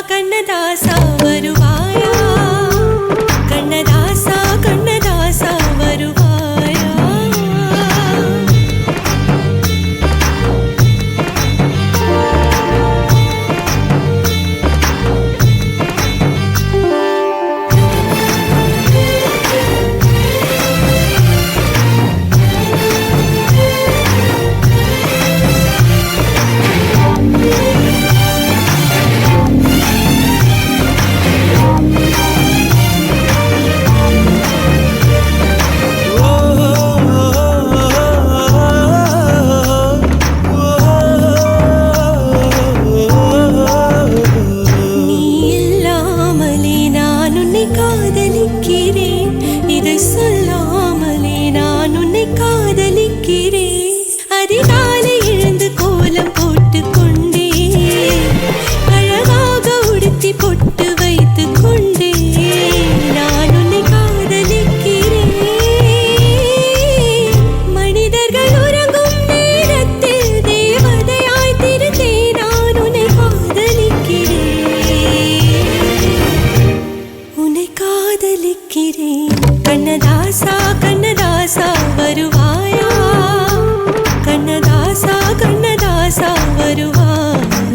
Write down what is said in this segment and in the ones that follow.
கண்ணதாசா வருவாயா கண்ணதாசா கண்ணதாசா வருவாயா கண்ணதாசா கண்ணதாசா வருவாயா கண்ணதாசா கண்ணதாசா வருவாயா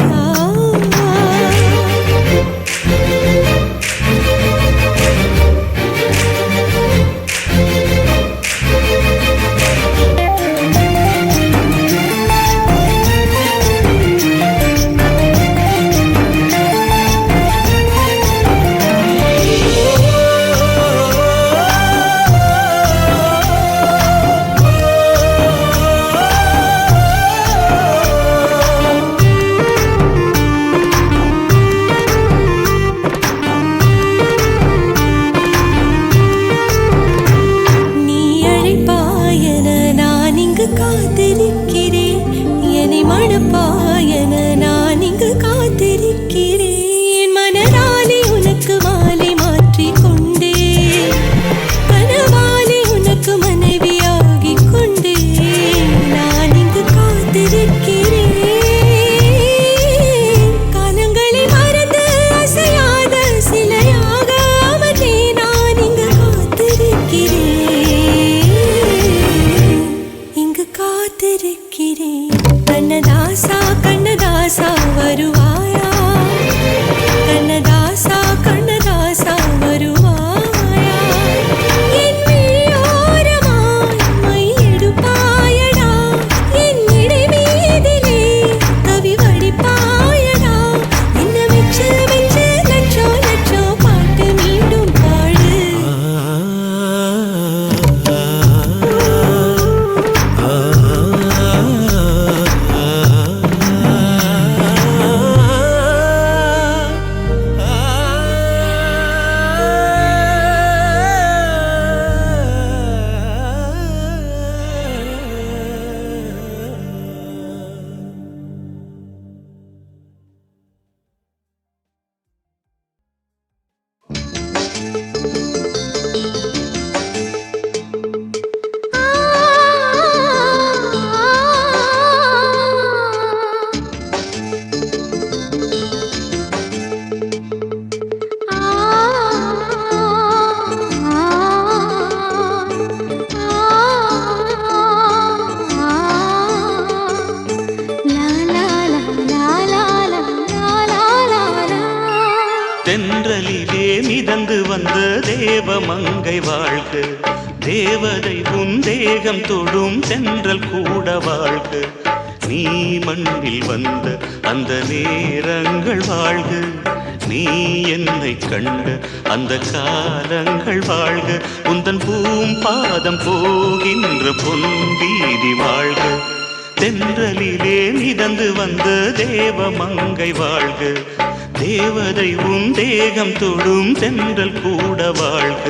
கண்ணதாசா கண்ணதாசா வருவாயா கண்ணதாசா கண்ணதாசா வருவாயா என் விழியோரமாய் my எடுப்பாயடா என் இடை மீதிலே கவி வடிப்பாயடா என்ன வெச்சு வெச்சு லட்சோ லட்சோ பாட்டு மீண்டும் பாடு தென்றலிலே மிதந்து வந்த தேவமங்கை வாழ்க தேவதை உன் தேகம் தொடும் தென்றல் கூட வாழ்க நீ மண்ணில் வந்த அந்த நேரங்கள் வாழ்க நீ என்னை கண்ட அந்த காலங்கள் வாழ்க உந்தன் பூம்பாதம் போகின்ற பொன் வீதி வாழ்க தென்றலிலே மிதந்து வந்த தேவமங்கை வாழ்க தேவதை உன் தேகம் தொடும் தென்றல் கூட வாழ்க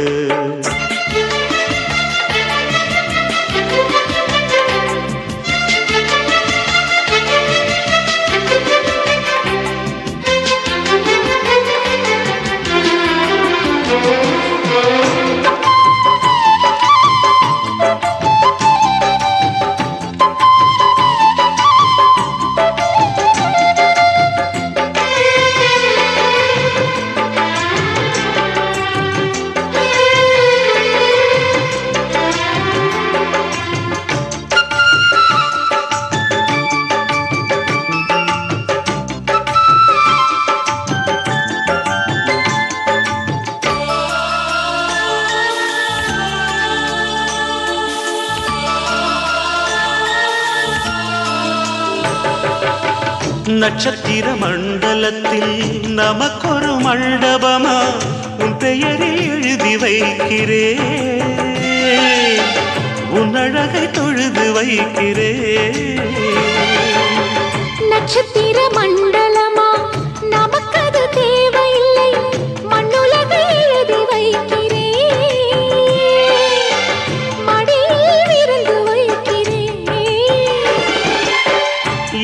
நட்சத்திர மண்டலத்தில் நமக்கொரு மண்டபமா உன் பெயரில் எழுதி வைக்கிறேன், உன் அழகை தொழுது வைக்கிறேன். நட்சத்திர மண்டலமா நமக்கது தேவையில்லை, மண்ணுலகை எழுதி வைக்கிறேன், மடியில் விருந்து வைக்கிறேன்.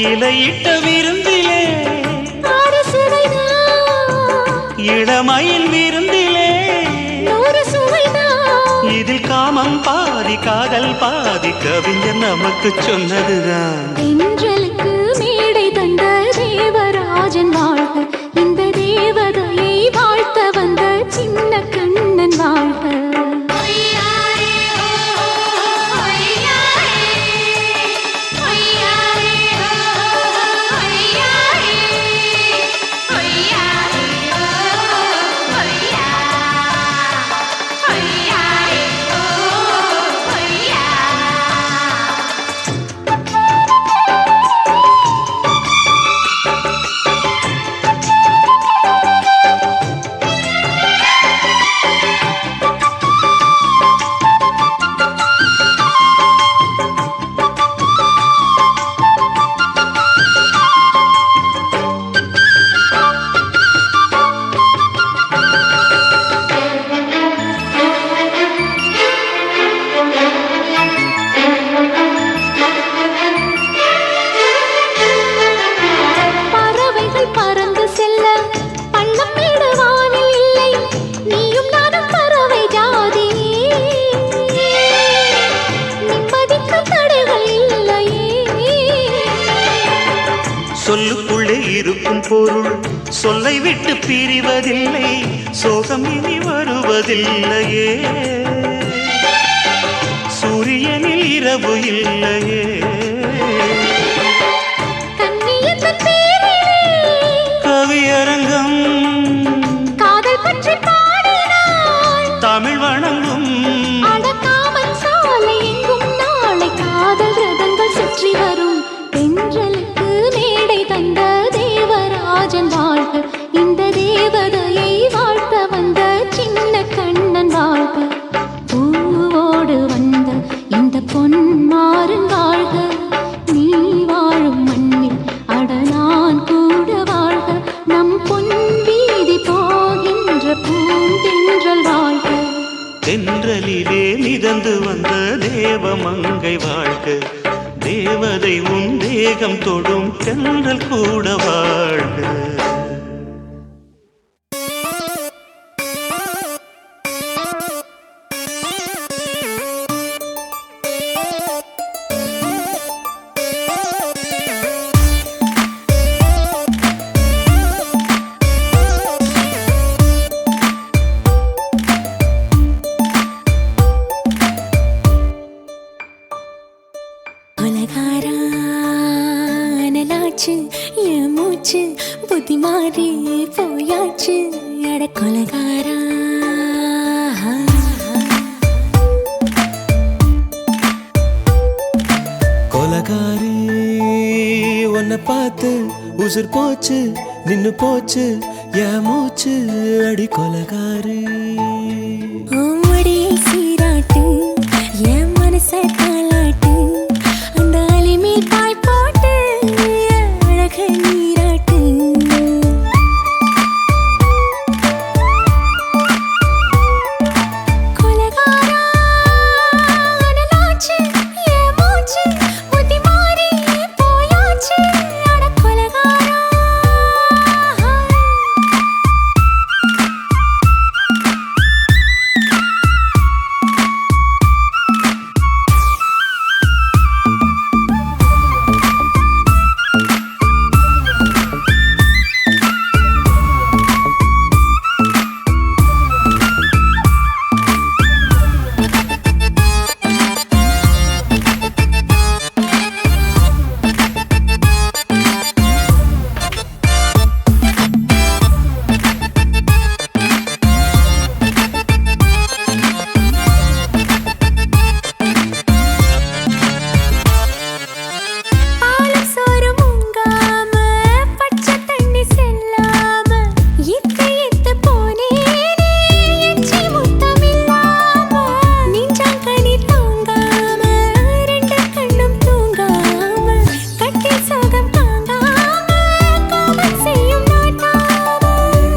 இலையிட்ட விருந்திலே ஆறு சுவைதான், இளமையில் விருந்திலே நூறு சுவைதான். இதில் காமம் பாதி காதல் பாதி கவிஞர் நமக்கு சொன்னதுதான். தென்றலுக்கு மேடை தந்த தேவராஜன் வாழ்க, இந்த தேவதையை வாழ்த்த வந்த சின்ன கண்ணன் வாழ்க. சொல்லுக்குள்ளே இருக்கும் பொருள் சொல்லை விட்டு பிரிவதில்லை, சோகம் இனி வருவதில்லையே, சூரியனில் இரவு இல்லையே. கவியரங்கம் காதல் பற்றி பாடினாள், தமிழ் வணங்கும் அடக்காமன் சாலை எங்கும் நாளை காதல் ரதங்கள் சுற்றி வரும். தென்றலுக்கு மேடை தந்த தேவராஜன் வாழ்க, இந்த தேவதையை வாழ்த்த வந்த சின்ன கண்ணன் வாழ்க. பூவோடு வந்த இந்த பொன்மாறன் வாழ்க, நீ வாழும் மண்ணில் அட நான் கூட வாழ்க, நம் பொன் வீதி போகின்ற பூந்தென்றல் வாழ்க. தென்றலிலே மிதந்து வந்த தேவமங்கை வாழ்க, தேவதை உன் தேகம் தொடும் தென்றல் கூட வாழ்க. என் மூச்சு புத்தி மாறி போயாச்சு, அட கொலகாரா. கொலகாரி உன்னை பார்த்து உசுர் போச்சு நின்னு போச்சு என் மூச்சு, அடி கொலகாரி. மடியை சீராட்டு என் மனச தாளாட்டு, அந்த அலிமேல் பாய் போட்டு அழக நீராட்டு. கொலகாரா அனலாச்சு என் மூச்சு புத்தி மாறி போயாச்சு, அட கொலகாரா.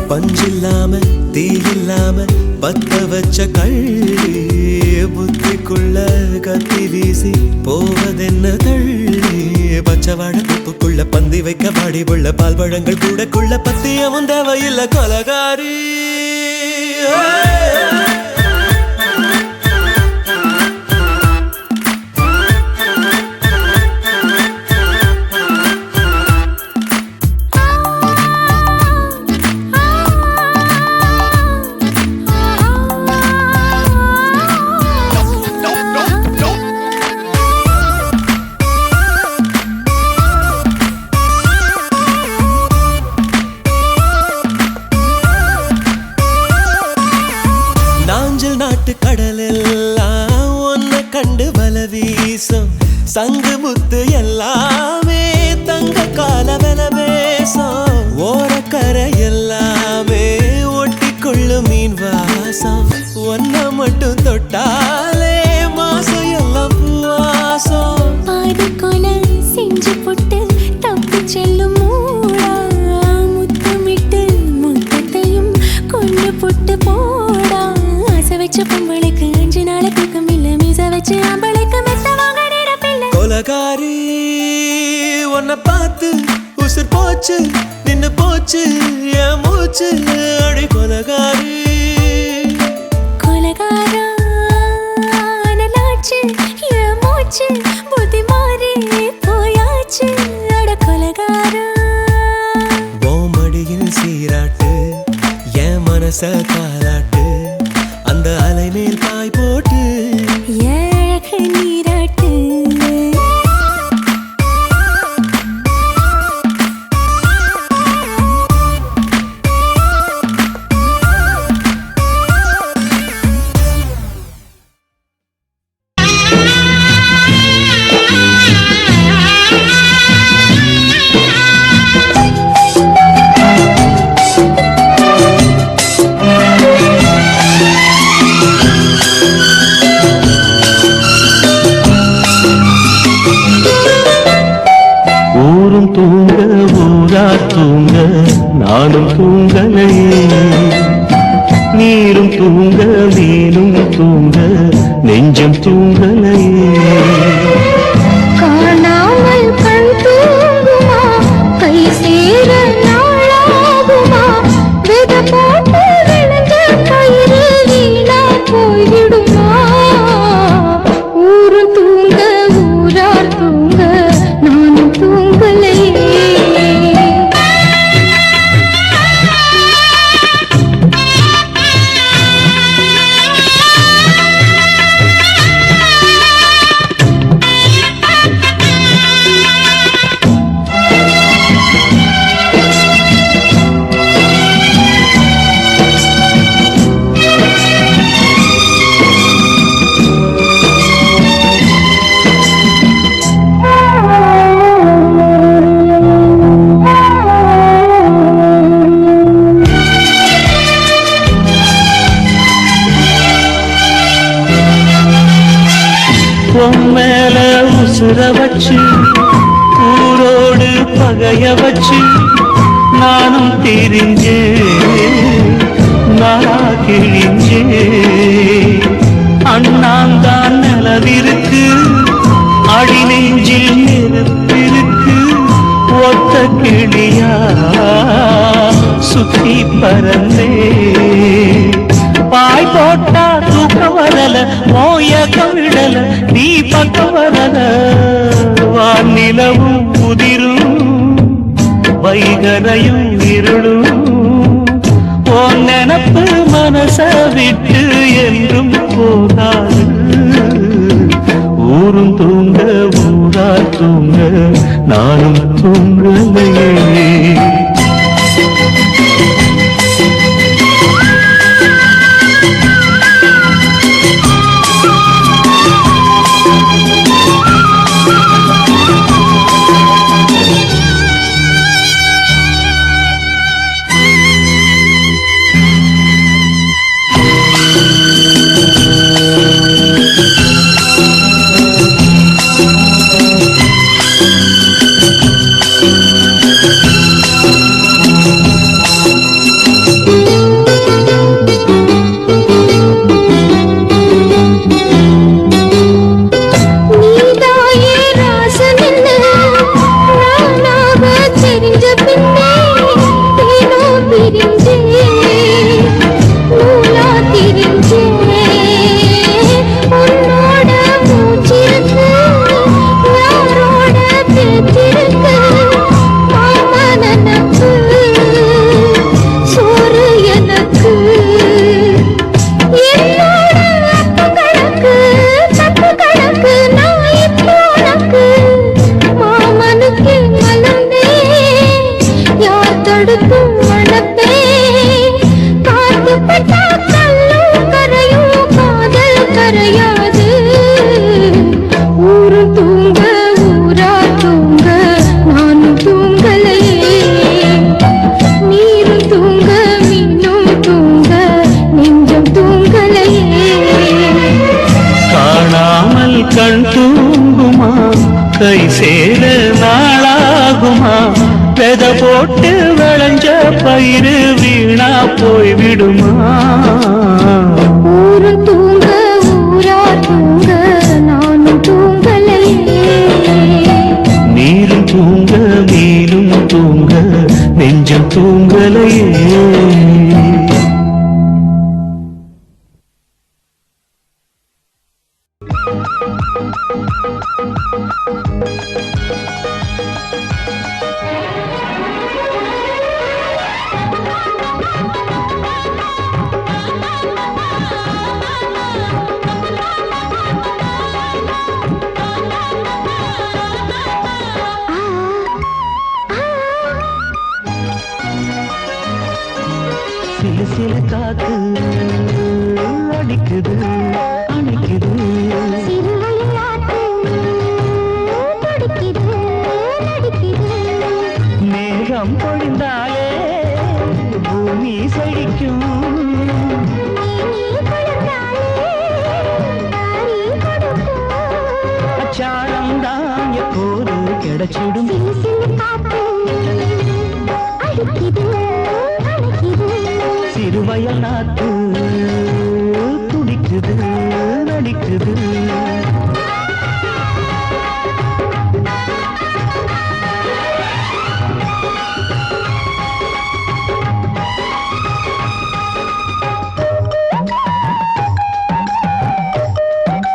பஞ்சில்லாம தீ இல்லாம பத்த வச்ச கள்ளி புத்திக்குள்ள கத்தி வீசி போவதென்ன தள்ளி பச்சவாட துப்புக்குள்ள பந்தி வைக்க பாடி உள்ள பால் பழங்கள் கூடக்குள்ள பத்தியமும் தேவையில்லை கொலகாரி நாட்டு கடலெல்லாம் ஒன்ன கண்டு வல வீசும் சங்கு முத்து எல்லாமே தங்க கால வெல பேசும் ஓரக்கரை எல்லாமே ஒட்டிக்கொள்ளும் மீன் வாசம் ஒன்ன மட்டும் தொட்டாலே மாசம் எல்லாம் பூவாசம் பாதி கொலை செஞ்சு போட்டு தப்பி செல்லும் மூடா முத்தமிட்டு முத்தத்தையும் கொண்டு போட்டு போடா வச்ச பொம்பளைக்கு 5 நாள் தூக்கம் இல்ல மீச வச்சு ஆம்பளைக்கு மெத்த வாங்க நிரப்பில்ல கொலகாரி உன்னை பார்த்து உசுர் போச்சு நின்னு போச்சு என் மூச்சு அடி கொலகாரி கொலகாரா நலாச்சு என் மூச்சு புத்தி மாறி போயாச்சு அட கொலகாரா மடியில் சீராட்டு என் மனச காலாட்டு அந்த அலை மேல் பாய் போட்டு ஏழக நீராட்டு தூங்க ஊரா தூங்க நானும் தூங்கலையே நீரும் தூங்க மீனும் தூங்க நெஞ்சம் தூங்கலையே காணாமல் கண் தூங்குமா கை சேர நாளாகுமா வித போட்டு விழுந்த கயிறு வீணா போய்விடுமா ஊரு தூங்க ஊரார் தூங்க நானும் தூங்கலையே மேல உசுர வச்சு ஊரோடு பகைய வச்சு நானும் தெரிஞ்சே நாளா கிழிஞ்சே அண்ணாந்தான் நிலவிருக்கு அடி நெஞ்சில் நெருப்பிருக்கு ஒத்த கிளியா சுத்தி பறந்தே பாய் போட்டா தூக்கம் வரல மோயக்கம் விடல நீ பக்கம் வரல வானிலவும் உதிரும் வைகரையும் இருளும் உன் நினப்பு மனச விட்டு என்றும் போகாது ஊரும் தூங்க ஊரா தூங்க நானும் தூங்கலையே கண் தூங்குமா கை சேர நாளாகுமா வெத போட்டு விளைஞ்ச பயிறு வீணா போய் விடுமா ஊரு தூங்க ஊரா தூங்க நானும் தூங்கலையே நீரும் தூங்க மீனும் தூங்க நெஞ்சம் தூங்கலையே சில சில காத்து அடிக்குது அணைக்குது மேகம் பொழிந்தாலே பூமி செழிக்கும் அச்சாரம் தான் எப்போது கிடைச்சிடும் சிறுவயல் நாட்டு துடிக்குது நடிக்குது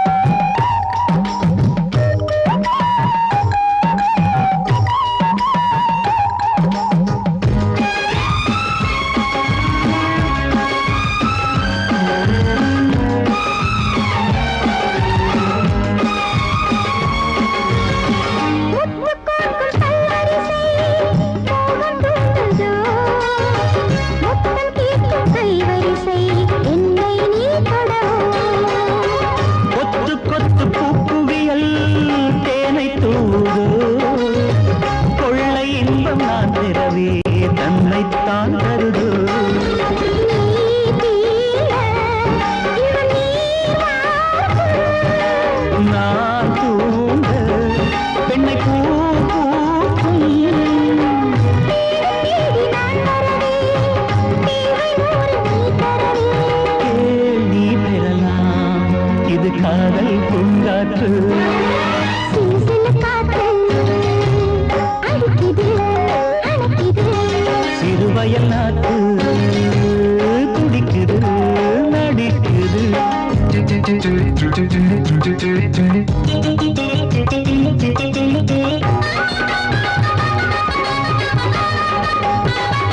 சிறுவயல் நாட்டு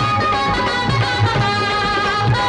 துடிக்குது நடிக்குது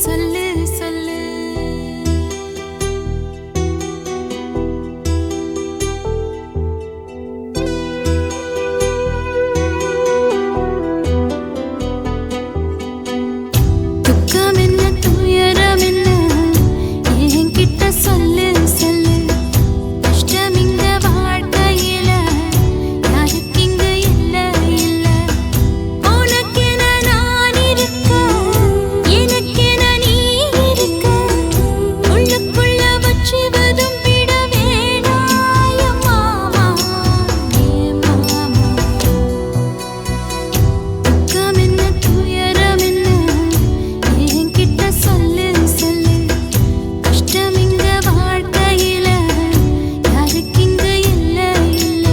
சொல்லு சொல்லு. துக்கம் என்ன துயரம் என்ன என்கிட்ட சொல்லு சொல்லு. கஷ்டம் இங்க வாழ்க்கையில யாருக்கு இங்க இல்ல இல்ல. உனக்கென நான் இருக்க எனக்கென நீ இருக்க. உள்ளுக்குள்ள வச்சுவதும் விட வேணாய மாமா ஏ மாமா. துக்கம் என்ன துயரம் என்ன என்கிட்ட சொல்லு சொல்லு. கஷ்டம் இங்க வாழ்க்கையில யாருக்கு இங்க இல்ல இல்ல.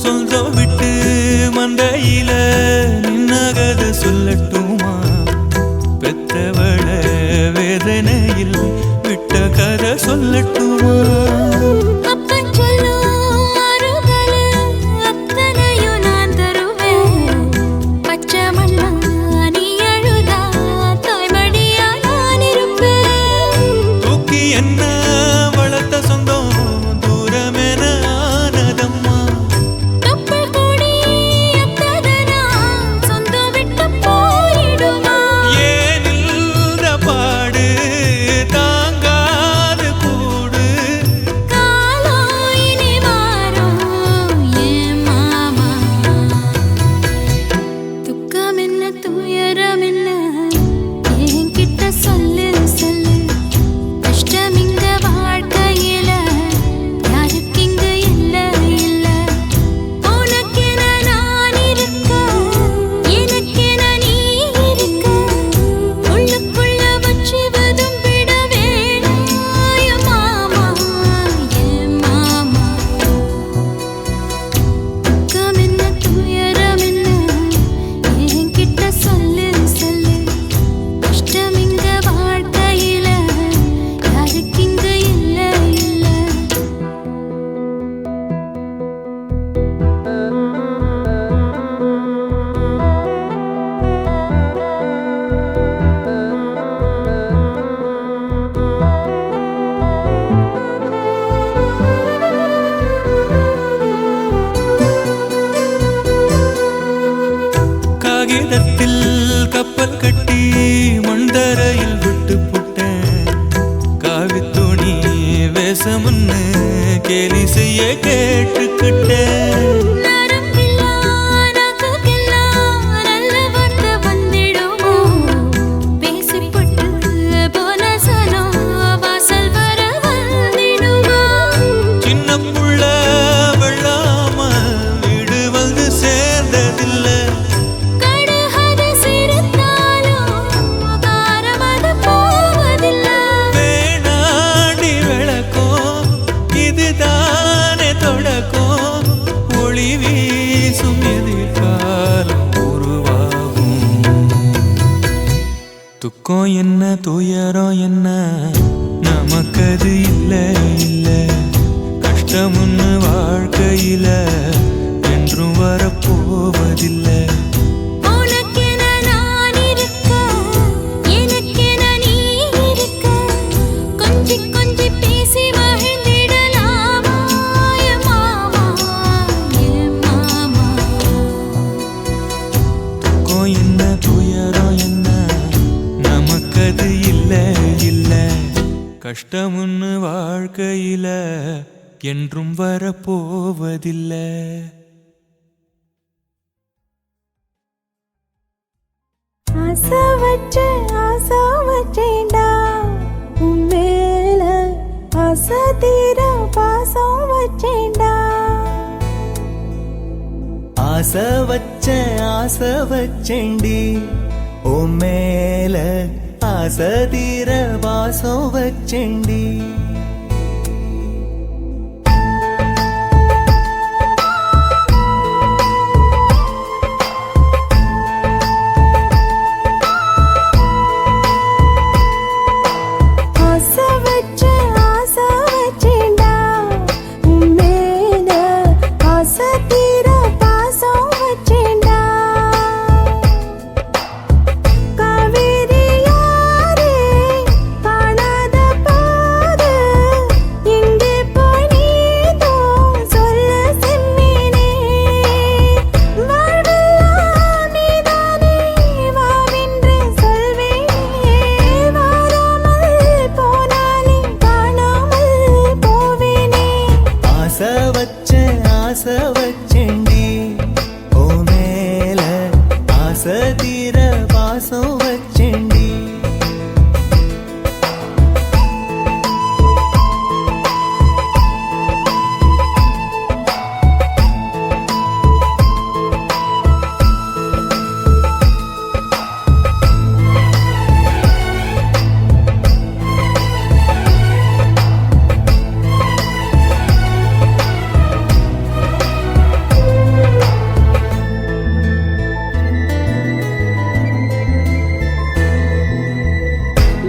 சொந்தம் விட்டு மந்தையில நின்னகத சொல்லட்டுமா? பெத்தவள வேதனையில் விட்ட கதை சொல்லட்டுமா? அப்பன் சொல்லும் அருகல அத்தனையும் நான் தருவேன். பச்சை மண்ணா நீ அழுதா தாய்மடியா நான் இருப்பேன். தூக்கி என்ன வளர்த்த சொந்தம் தூரமென ஆனதம்மா. தொப்புள் கொடி அத்ததனா சொந்தம் விட்டு போயிடுமா? ஏனில்ற பாடு தாங்காது கூடு. காலம் இனி மாறும் ஏன் மாமா. துக்கம் என்ன துயரம் என்ன என்கிட்ட சொல்லு சொல்லு. கஷ்டம் இங்க வாழ்க்கையில யாருக்கு இங்க இல்ல இல்ல. உனக்கென நான் இருக்க எனக்கென நீ இருக்க. உள்ளுக்குள்ள வச்சுவதும் விட வேணாய மாமா ஏன் மாமா. துக்கம் என்ன துயரம் என்ன என்கிட்ட சொல்லு சொல்லு. கஷ்டம் இங்க வாழ்க்கையில யாருக்கு இங்க இல்ல இல்ல. காகிதத்தில் கப்பல் கட்டி மண்டரையில் விட்டு புட்டேன். காவித்துணி வேஷமுன்னு கேலி செய்ய கேட்டுக்கிட்டேன். நரம்பில்லா நாக்குக்கெல்லாம் நல்ல வார்த்தை வந்திடுமோ? பேசிப்பட்டு போன சனம் வாசல் வர வந்திடுமோ? சின்ன புள்ள வெள்ளாம வீடு வந்து சேர்ந்ததில்ல. கடுகது சிரித்தாலும் காரமது போவதில்ல. வேணாண்டி விளக்கம் இதுதானே தொடக்கம். ஒளி வீசும் எதிர்காலம் உருவாகும். துக்கம் என்ன துயரம் என்ன நமக்கது இல்ல இல்ல. கஷ்டம்னு வாழ்க்கையில என்றும் வரப்போவதில்லை. உனக்கென நான் இருக்க எனக்கென நீ இருக்க. கொஞ்சி கொஞ்சி பேசி மகிழ்ந்திடலாமா என் மாமா என் மாமா. துக்கம் என்ன துயரம் என்ன நமக்கது இல்ல இல்ல. கஷ்டம்னு வாழ்க்கையில என்றும் வரப்போவதில்லை. ஆசை வச்சேன்டா உன் மேல. ஆசை தீர பாசம் வச்சேன்டா. ஆசை வச்சேண்டி ஓ மேல. ஆசை தீர வாசம் வச்சேண்டி. ஆசை வச்சேண்டி ஓ மேல ஆசை தீர பாசம் வச்சேண்டி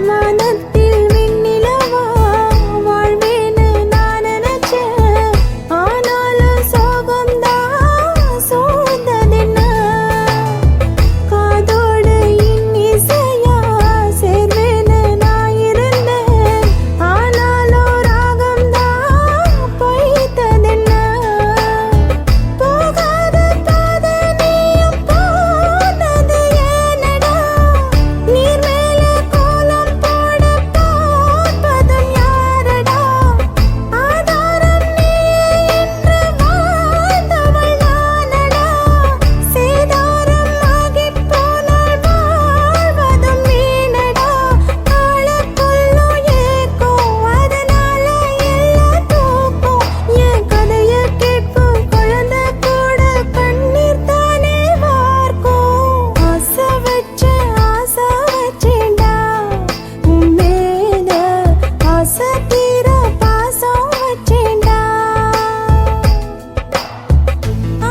வானத்தில் விண்ணிலவா வாழ்வேன்னு நான் நினைச்சேன். ஆனாலும் சோகம்தான் சூழ்ந்ததென்ன? காதோடு இன்னிசையா சேர்வேன்னு நான் இருந்தேன். ஆனாலும் ராகம்தான் பொய்த்ததென்ன? போகாத பாதை நீயும் போனது ஏனடா? நீர் மேல கோலம் போட பார்ப்பதும் யாரடா? ஆதாரம் நீயே என்று வாழ்ந்தவள் நானடா. சேதாரம் ஆகிப் போனால் வாழ்வதும் வீணடா. ஆளக்கொல்லும் ஏக்கம் அதனால எல்லாம் தூக்கம். என் கதையை கேட்கும் குழந்தை கூட கண்ணீர் தானே வார்க்கும். ஆசை வச்சேன்டா உன் மேல ஆசை தீர பாசம் வச்சேன்டா. ஆ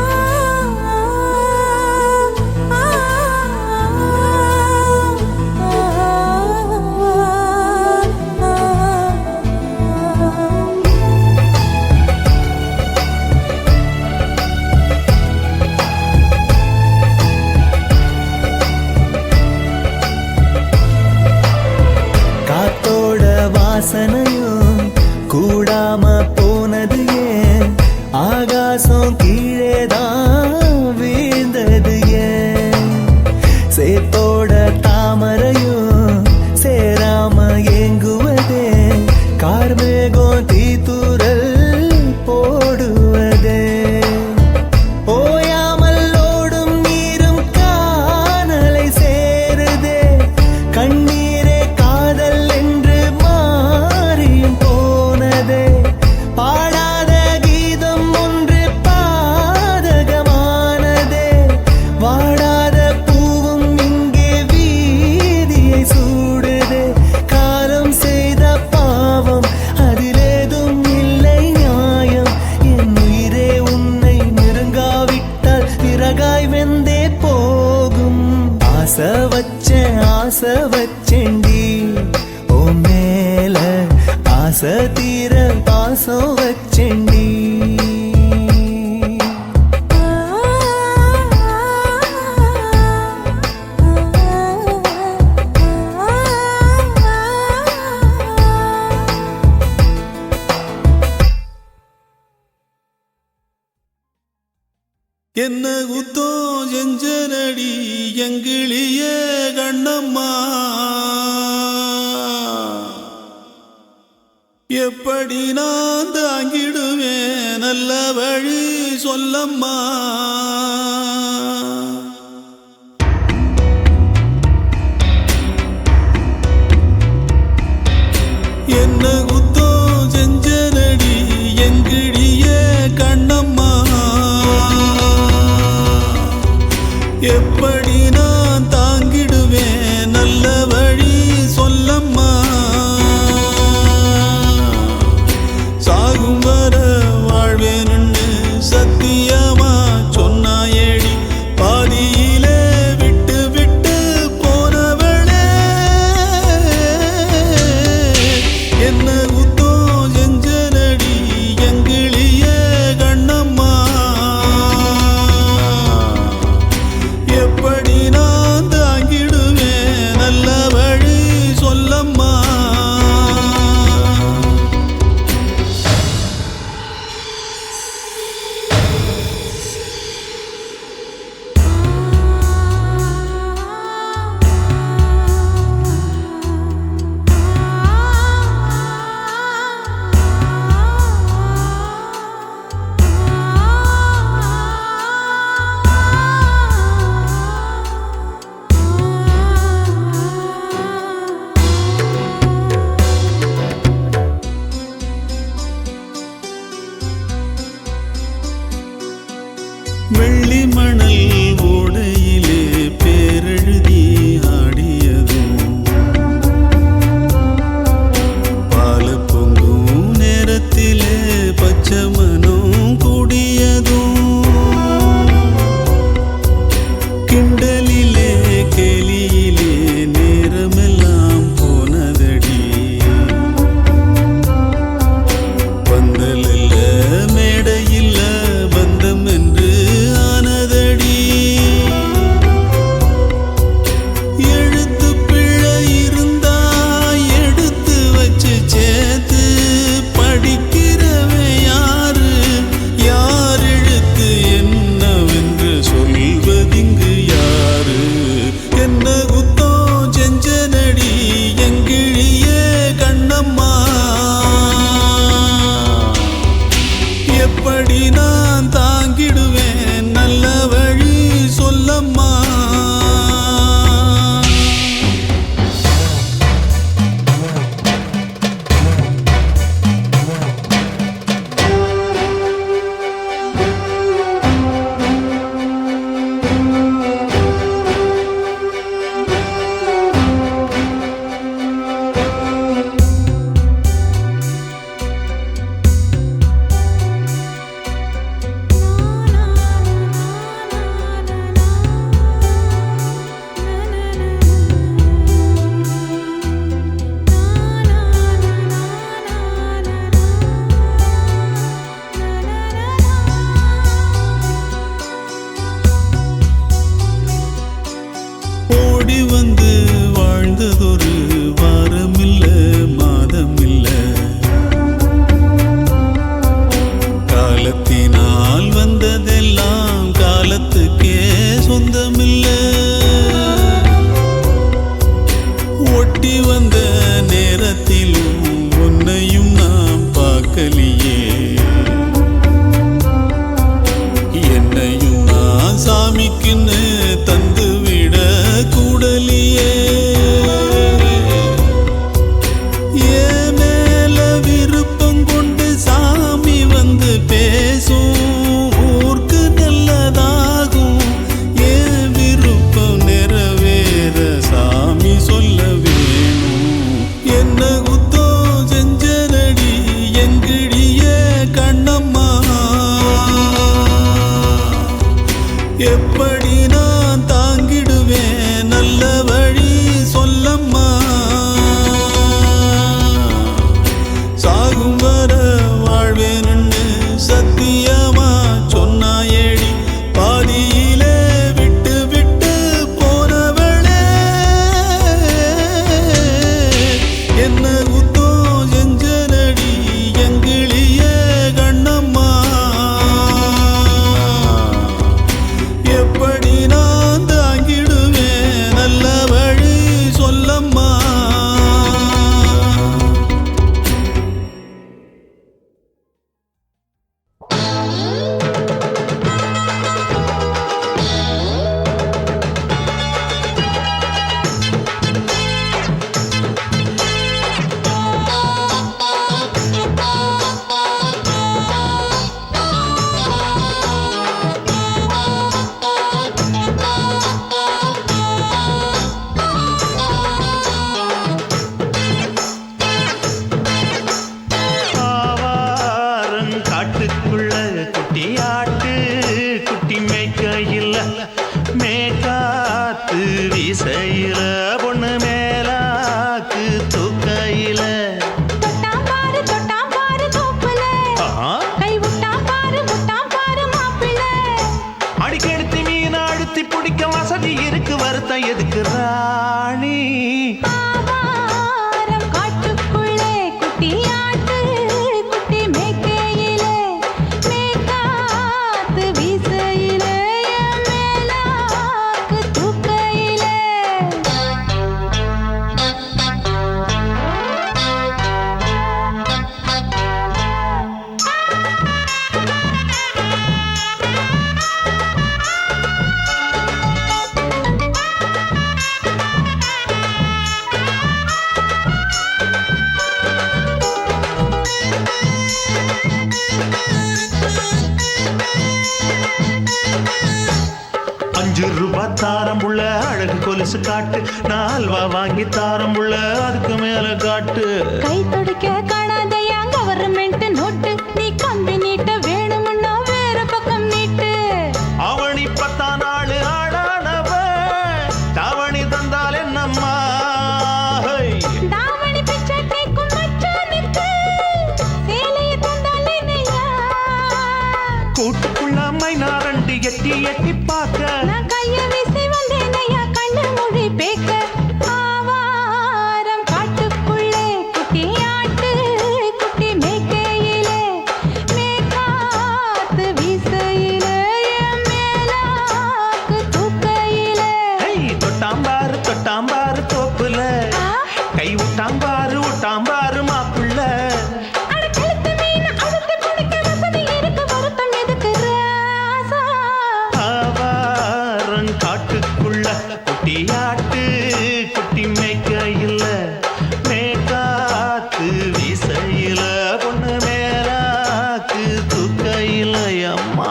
காத்தோட வாசனையும் கூடாம போனது ஏன்? ஆகாசம் கீழேதான் வீழ்ந்தது ஏன்? சேத்தோட தாமரையும் சேராம ஏங்குவதே, கார்மேகம் தீத்துரல் போடுவதே, ஓயாமல் ஓடும் நீரும் காணலை சேருதே, கண்ணீரே காதல் என்று மாறியும் போனதே, பாடாத கீதம் ஒன்று பாதகமானதே, வாடாத பூவும் இங்கே வீதியை சூடுதே, காலம் செய்த பாவம் அதிலேதும் இல்லை நியாயம், என் உயிரே உன்னை நெருங்காவிட்டால் விறகாய் வெந்தே போகும். ஆசை வச்சேன்டி ஓ மேல ஆசை தீர பாசம் வச்சேண்டி. என்ன குத்தம் செஞ்சனடி எங்கிளிய கண்ணம்மா, எப்படி நான் தாங்கிடுவேன் நல்ல வழி சொல்லம்மா. என்ன குத்தம் செஞ்சனடி எங்கிளிய கண்ணம்மா, எப்படி நான் தாங்கிடுவேன் நல்ல வழி சொல்லம்மா. சாகும் வர வாழ்வேன்னு சத்தியமா சொன்னாயேடி, பாதியிலே விட்டு விட்டு போனவளே. என்ன குத்தம் செஞ்சனடி எங்கிளிய கண்ணம்மா, எப்படி வெள்ளி மணல் ஓடையிலே பேரெழுதி ஆடியதும் பால பொங்கும் நேரத்திலே பச்சை மனம் கூடியதும் கிண்டலிலே கேலியிலே நேரமெல்லாம் போனதடி பந்தலில்ல மேடையில்ல பந்தம் என்று ஆனதடி எழுத்து பிழை இருந்தா எடுத்து வச்சு சேர்த்து படிக்கிறவன் யாரு யார் எழுத்து என்னவென்று சொல்வதிங்கு யாரு என்ன குத்தம் செஞ்சனடி எங்கிழியே கண்ணம்மா எப்படி நான் தாங்கிடுவேன் நல்ல வழி சொல்லம்மா ஓடி வந்து வாழ்ந்ததொரு வாரமில்ல மாதமில்ல காலத்தினால் வந்ததெல்லாம் காலத்துக்கே சொந்தமில்ல ஒட்டி வந்த நேரத்திலும் உன்னையும் நாம் பார்க்கலையே என்னையும் நான் சாமிக்குன்னு தந்து விட கூடலியே ஏன் மேல விருப்பம் கொண்டு சாமி வந்து பேசும் ஊருக்கு நல்லதாகும் ஏன் விருப்பம் நிறைவேற சாமி சொல்ல வேணும் என்ன குத்தம் செஞ்சனடி எங்கிடியே கண்ணம்மா எப்படி நான் தாங்கிடுவேன் நல்ல வழி சொல்லம்மா சாகும் வர வாழ்வேன்னு சத்தியமா சொன்னாயேடி பாதியிலே விட்டு விட்டு போனவளே என்ன குத்தம் செஞ்சனடி எங்கிழியே கண்ணம்மா எப்படி நான் தாங்கிடுவேன் நல்ல வழி சொல்லம்மா ஆவாரம் காட்டுக்குள்ள குட்டியாட்டு குட்டி மேய்க்கையில் மேக்காத்து வீசையில பொண்ணு மேலாக்கு தூக்கையில தொட்டாம் பாரு தோப்புல கை விட்டாம் பாரு மாப்பிள்ளை அடிக்கெடுத்து மீன் அழுத்தி பிடிக்க வசதி இருக்கு வருத்தம் எதுக்கு ராணி ஆவாரம் காட்டுக்குள்ளே குட்டியாட்டு குட்டி மேய்க்கையிலே மேய்க்காத்து வீசையிலே என் மேலாக்கு தூக்கையிலே கொலுசு காட்டு நான் அல்வா வாங்கி தாரம் உள்ள அதுக்கு மேல காட்டு கை துடிக்க காணாதையா கவர்மெண்ட் நோட்டு நீ கம்பி நீட்ட வேணும்னா வேற பக்கம் நீட்டு அவனி 10 நாள் ஆடானவ தாவணி தந்தால் என்னம்மா தாவணி பிச்சை கேக்கும் மச்சானுக்கு சேலைய தந்தால் என்னையா கூட்டுக்குள்ள மைனாரண்டி எட்டி எட்டி பார்க்க நான் கைய வீசி வந்தேனையா கண்ணு மொழி பேக்க ஆவாரம் காட்டுக்குள்ளே குட்டி ஆட்டு குட்டி மேய்க்கையிலே மேக்காத்து வீசையிலே என் மேலாக்கு தூக்கையிலே தொட்டாம்பாரு தோப்புல கை விட்டாம்பாரு மாப்புள்ள அட கழுத்து மீன் அழுத்து குடிக்க வசதி இருக்கு வருத்தம் எதுக்கு ராசா ஆவாரம் காட்டுக்குள்ள குட்டியாட்டு குட்டி மேய்க்கையில மேக்காத்து வீசையில பொண்ணு மேலாக்கு தூக்கையில அம்மா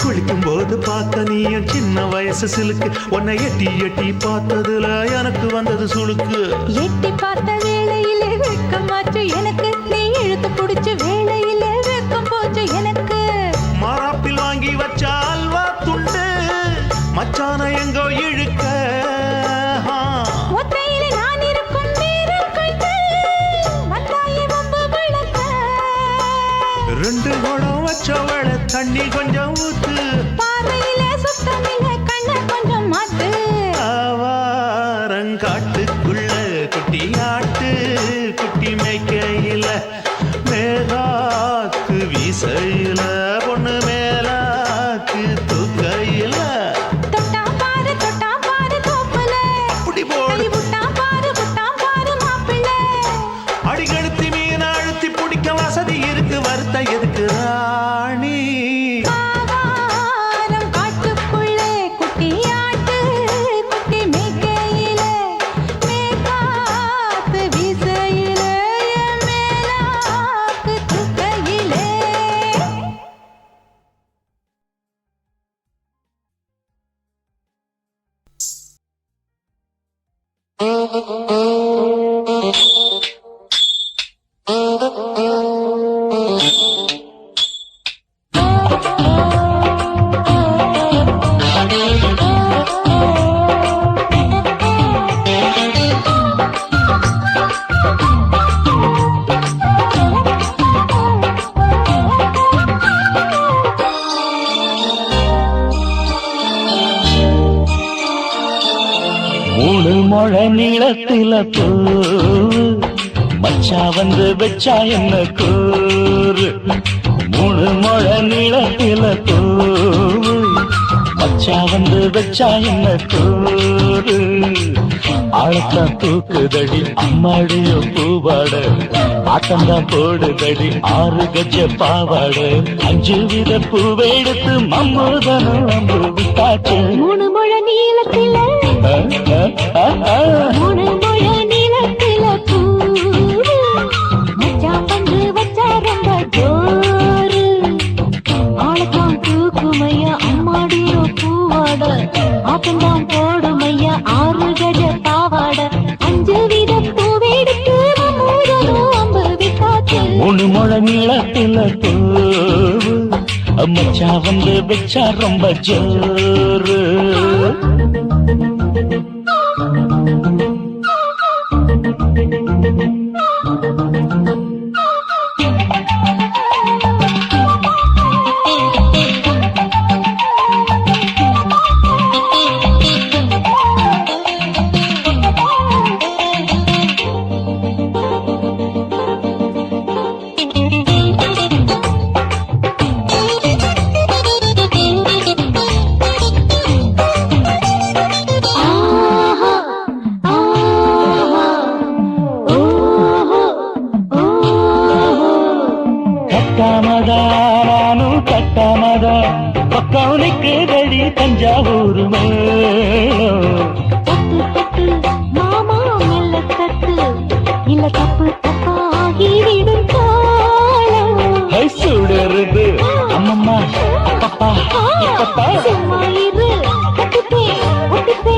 குளிக்கும் போது பார்த்த நீயும் சின்ன வயசு சிலுக்கு உன்னை எட்டி எட்டி பார்த்ததுல எனக்கு வந்தது சுளுக்கு எட்டி பார்த்த வேளையிலே வெக்கமாச்சு எனக்கு நீ இழுத்து புடிச்ச வேளையிலே வெக்கம் போச்சு எனக்கு மாறாப்பில் வாங்கி வச்ச அல்வா துண்டு மச்சான எங்கோ இழுக்க ஒத்தையிலே நான் இருக்கும் நேரம் கண்டு வந்தாயே வம்பு விளக்க 2 குடம் வச்சவள தண்ணி கொஞ்சம் ஊத்து பார்வையிலே சுத்தமில்லை கண்ண கொஞ்சம் மாத்து ஆவாரங்காட்டுக்குள்ள குட்டியாட்டு குட்டி மேய்க்கையில மேலாக்கு வீசையில பொண்ணு மேலாக்கு தூக்கையில தொட்டா பாரு தோப்புல அப்படி போடு கை விட்டா பாரு மாப்பிள்ளை அடிகழுத்தி மீன் அழுத்தி பிடிக்க வசதி இருக்கு வருத்த எதுக்கு ராணி ஆவாரம் காட்டுக்குள்ளே குட்டி ஆட்டு குட்டி மேய்க்கையிலே மேக்காத்து வீசையிலே என் மேலாக்கு தூக்கையிலே மூணு முழ நீளத்தில பூவு மச்சா வந்து வச்சா என்ன கூறு 3 முழ நீளத்தில பூவு மச்சா வந்து வச்சா என்ன கூறு ஆழத்தான் தூக்குதடி அம்மாடிய பூவாட ஆட்டந்தான் போடுதடி 6 கஜ பாவாட 5 வித பூவெடுத்து மம்மூதனும் அம்பு விட்டாச்சு 3 முழ நீளத்தில 3 முழ நீளத்தில பூவு மச்சான் வந்து வச்சா ரொம்ப ஜோரு ஆளத்தான் தூக்குமையா அம்மாடியோ பூவாட ஆட்டந்தான் போடுமையா 6 கஜ பாவாட 5 வித பூவெடுத்து மம்மூதனும் அம்பு விட்டாச்சு 3 முழ நீளத்தில பூவு மச்சா வந்து வச்சா ரொம்ப ஜோரு ஆ கட்டாமதா நானும் கட்டாமதா பக்கம் நிற்குதடி தஞ்சாவூர் மேளம். தட்டு தட்டு மாமா மெல்ல தட்டு இல்ல தப்பு தப்பாகிவிடும் காலம். ஹை சுடருது அம்மம்மா அப்பப்பா இப்பப்பா. சும்மா இரு ஒட்டிப்பே ஒட்டிப்பே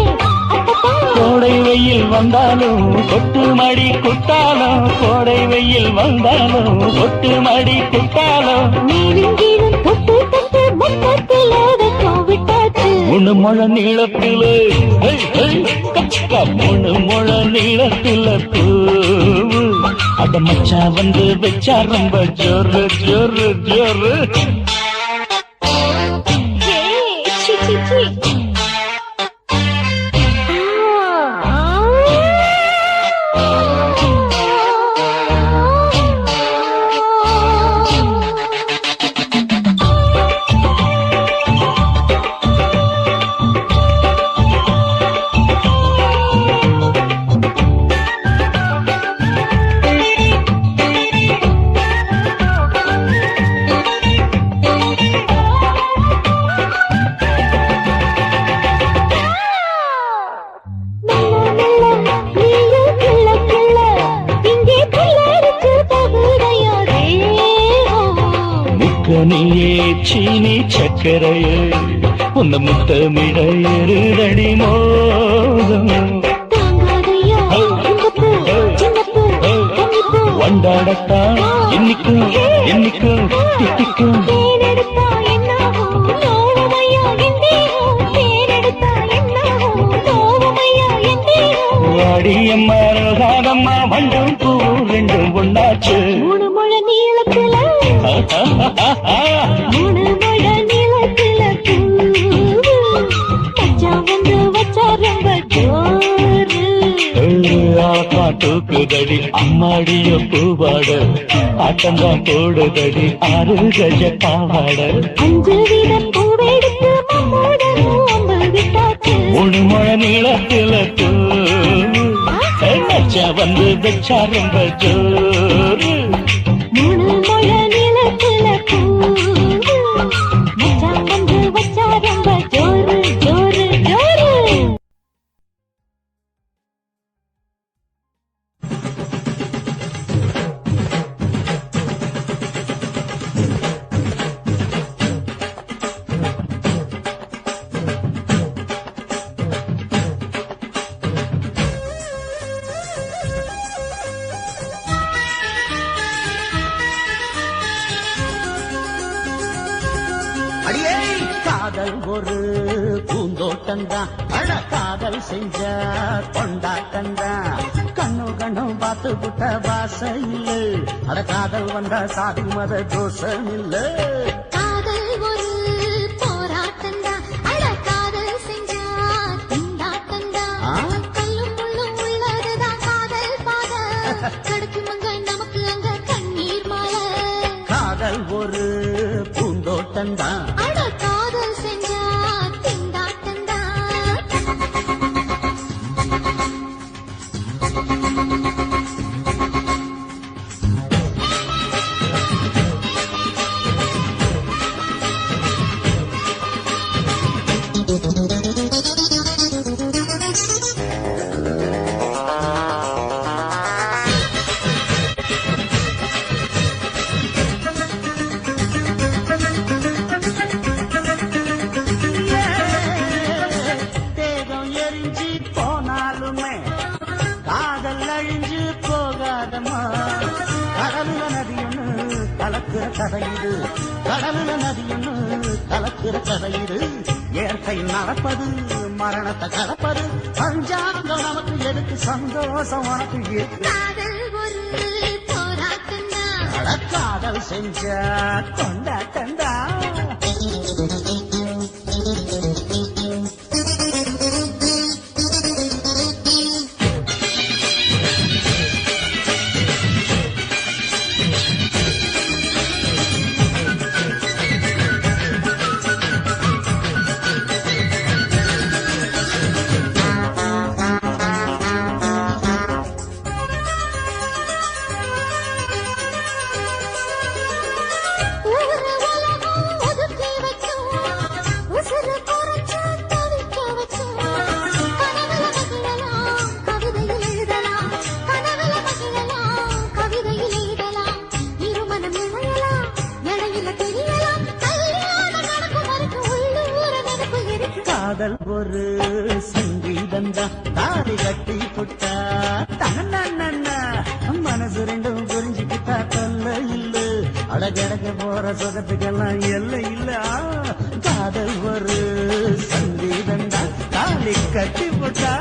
அப்பப்பா. கோடை வெயில் வந்தாலும் கொட்டு மடி குட்டாலும் கோடை வெயில் வந்தாலும் கொட்டு மடி குட்டாலும் மேலும் கீழும் தொட்டு தொட்டு மொத்தத்தில் வெக்கம் விட்டாச்சு. முழு முழ நீளத்தில முழு முழ நீளத்தில பூவு அட மச்சா வந்து வச்சா ரொம்ப ஜோரு ஜோரு ஜோரு. சி சி சி. நீயே சீனி சக்கரையே உன்ன முத்தமிட எருதடி மோகம். வண்டாடத்தான் என்னைக்கும் என்னைக்கும் திட்டிக்கும். வாடியம்மா ரோசாதம்மா வண்டும் பூ ரெண்டும் ஒண்ணாச்சு. மூணு முழ நீளத்துல மூணு முழ நீளத்துல மச்சா வந்து வச்சா ரொம்ப ஜோரு. தூக்குதடி அம்மாடிய பூவாட ஆட்டந்தான் போடுதடி 6 கஜ பாவாட. 5 வீத பூவெடுத்து மம்மோடனும் அம்பு விட்டாச்சு. மூணு முழ நீளத்தில மச்சா வந்து வச்சா ரொம்ப ஜோரு. மூணு முழ நீளத்துல மச்சா வந்து வச்சா ரொம்ப ஜோரு ஜோரு ஜோரு. அடியே காதல் ஒரு பூந்தோட்டந்தான் அழ காதல் செஞ்ச கொண்டாட்டந்தான் கண்ணு கண்ணும் பார்த்து புட்ட வாசம் இல்ல அட காதல் வந்தா சாதி மத தோஷம் இல்ல. காதல் ஒரு போராட்டம்தான் அட காதல் செஞ்சா திண்டாட்டம்தான். கல்லும் முள்ளும் உள்ளதுதான் காதல் பாத கிடைக்குமங்க நமக்கு அங்க கண்ணீர் மாலை. காதல் ஒரு பூந்தோட்டந்தான் அட காதல் செஞ்சா திண்டாட்டம்தான். தேகம் எரிஞ்சு போனாலுமே காதல் அழிஞ்சு போகாதமா. கடலுல நதியொன்னு கலக்கிற கதையுது கடலுல நதியொன்னு கலக்கிற கதையுது. இயற்கை நடப்பது மரணத்தை கலப்பது பஞ்சாங்கம் நமக்கு எதுக்கு சந்தோஷம் உனக்கு இருக்கு. காதல் ஒரு போராட்டம்தான் அட காதல் செஞ்ச கொண்டாட்டந்தா. காதல் ஒரு சங்கீதந்தா தாலி கட்டி புட்டா தன்னா மனசு ரெண்டும் புரிஞ்சுக்கிட்டா தொல்ல இல்ல அடகடக்க போற சொகத்துக்கெல்லாம் எல்லை இல்ல காதல் ஒரு சங்கீதந்தா தாலி கட்டி புட்டா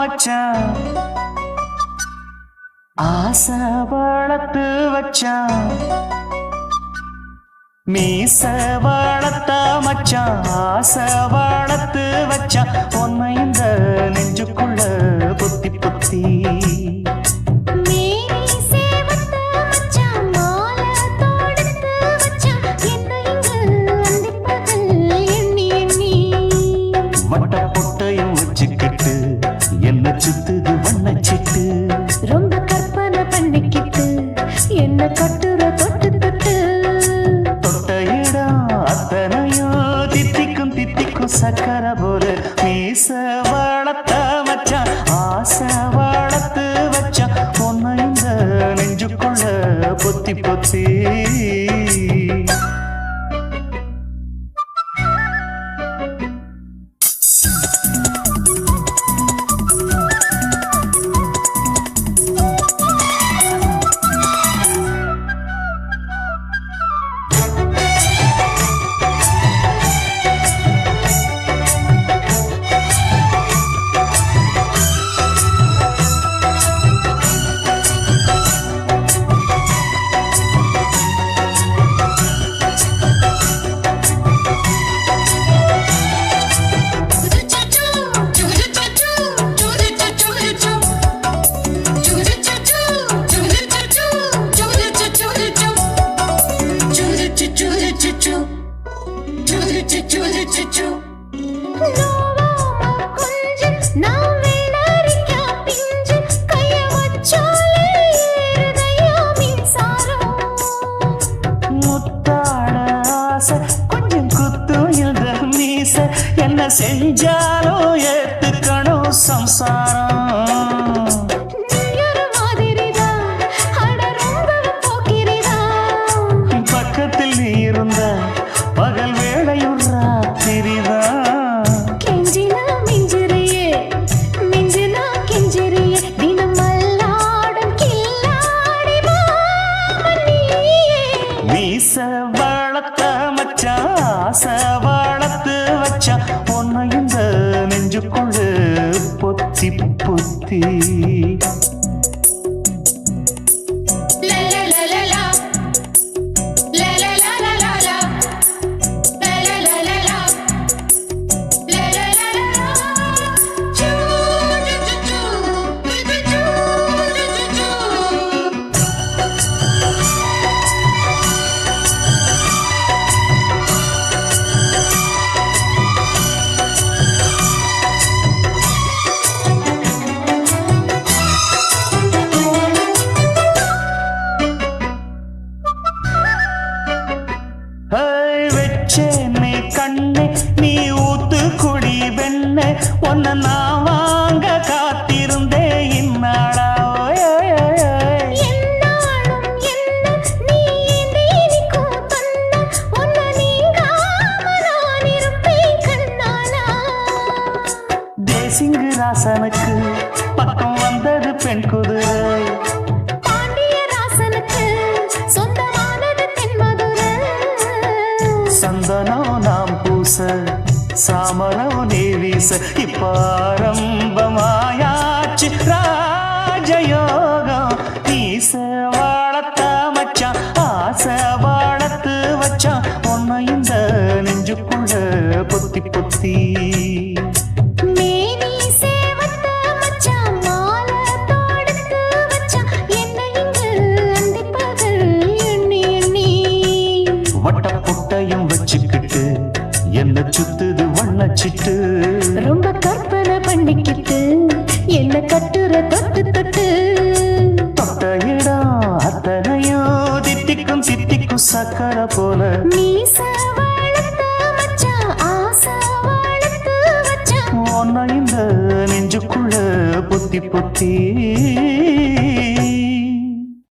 மச்சான் ஆசை வளர்த்து வச்சான் மீச வளர்த்த மச்சான் ஆசை வளர்த்து வச்சான் உன்னை இந்த நெஞ்சுக்குள்ள புத்தி புத்தி என்ன சுத்துது வண்ணச்சிட்டு ரொம்ப கற்பனை பண்ணிக்கிட்டு என்ன கட்டுற தொட்டு தொட்டு தொட்ட இடம் அத்தனையோ தித்திக்கும் தித்திக்கும் சக்கர போல மீச வளர்த்த மச்சான் ஆசை வளர்த்து வச்சான் பொண்ணு இந்த நெஞ்சுக்குள்ள பொத்தி பொத்தி என்ன செஞ்சாலும் ஏத்துக்கணும் சம்சாரம் பக்கத்தில் நீ இருந்த பகல் வேளையும் ராத்திரிதான் கெஞ்சினா மிஞ்சிரியே மிஞ்சினா கெஞ்சிரியே தினம் மல்லாடும் கில்லாடி மாமணியே மீச வளர்த்த மச்சான் ஆசை வளர்த்து வச்சான் பொண்ணு இந்த நெஞ்சுக்குள்ளு பொத்தி பொத்தி வெச்சேனே கண்ணே நீ ஊத்து குடி வெண்ணே ஒன்ன நான் வாங்க காத்திருந்தே இந்நாளா தேசிங்கு ராசனுக்கு பக்கம் வந்தது பெண் குதிரை சந்தனம் நாம் பூச சாமரம் நீ வீச இப்பாரம்பமாயாச்சு ராஜயோகம் நீச வளர்த்த மச்சான் ஆசை வளர்த்து வச்சான் உன்னை இந்த பொத்தி பொத்தி மேனி சேவத்த மச்சான் மாலை தொடுத்து வச்சான் என்ன இங்கு அந்திப்பகல் எண்ணி எண்ணி வட்ட புட்டையும் வச்சுக்கிட்டு என்ன சுத்துது வண்ணச்சிட்டு ரொம்ப கற்பனை பண்ணிக்கிட்டு என்ன கட்டுற தொட்டு தொட்டு தொட்ட இடம் அத்தனையோ தித்திக்கும் தித்திக்கும் சக்கரை போல மீச வளர்த்த மச்சான் ஆசை வளர்த்து வச்சான் ஒன்ன இந்த நெஞ்சுக்குள்ள பொத்தி பொத்தி